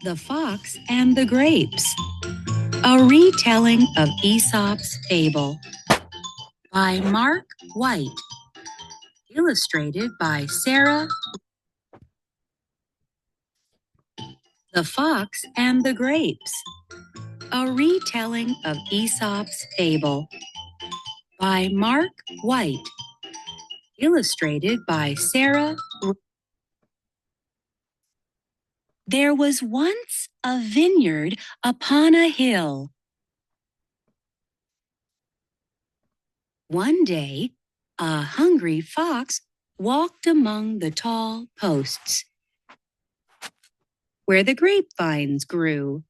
The Fox and the Grapes, a retelling of Aesop's fable by Mark White, illustrated by Sarah. The Fox and the Grapes, a retelling of Aesop's fable by Mark White, illustrated by Sarah. There was once a vineyard upon a hill. One day, a hungry fox walked among the tall posts where the grapevines grew.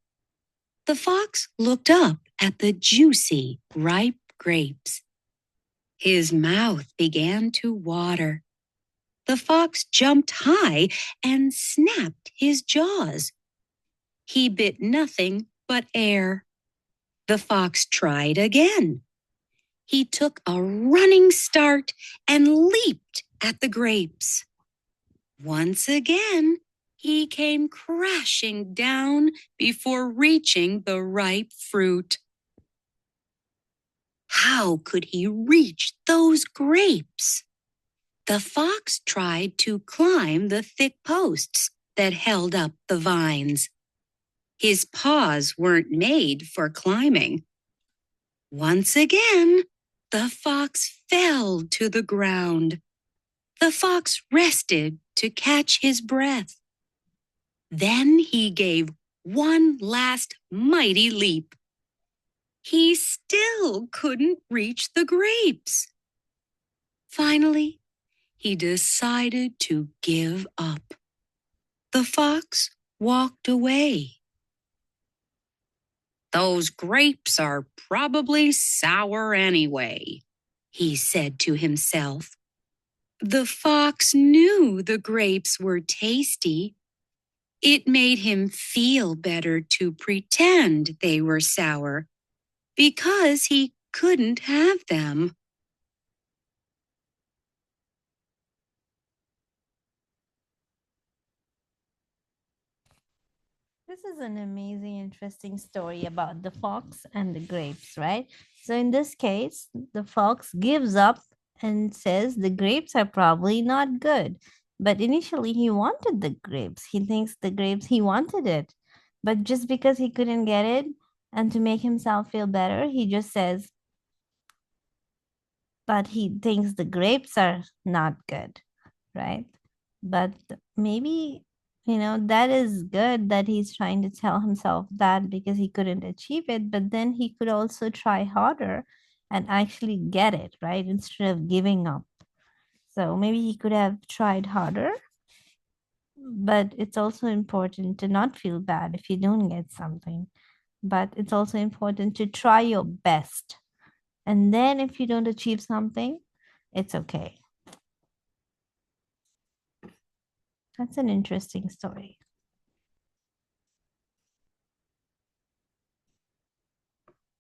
The fox looked up at the juicy, ripe grapes. His mouth began to water. The fox jumped high and snapped his jaws. He bit nothing but air. The fox tried again. He took a running start and leaped at the grapes. Once again, he came crashing down before reaching the ripe fruit. How could he reach those grapes? The fox tried to climb the thick posts that held up the vines. His paws weren't made for climbing. Once again, the fox fell to the ground. The fox rested to catch his breath. Then he gave one last mighty leap. He still couldn't reach the grapes. Finally, he decided to give up. The fox walked away. "Those grapes are probably sour anyway," he said to himself. The fox knew the grapes were tasty. It made him feel better to pretend they were sour because he couldn't have them. This is an amazing, interesting story about the fox and the grapes, right? So in this case, the fox gives up and says the grapes are probably not good. But initially he wanted the grapes. He thinks the grapes, he wanted it. But just because he couldn't get it and to make himself feel better, he just says, but he thinks the grapes are not good, right? But maybe that is good that he's trying to tell himself that because he couldn't achieve it, but then he could also try harder and actually get it, right? Instead of giving up. So maybe he could have tried harder, but it's also important to not feel bad if you don't get something. But it's also important to try your best. And then if you don't achieve something, it's okay. That's an interesting story.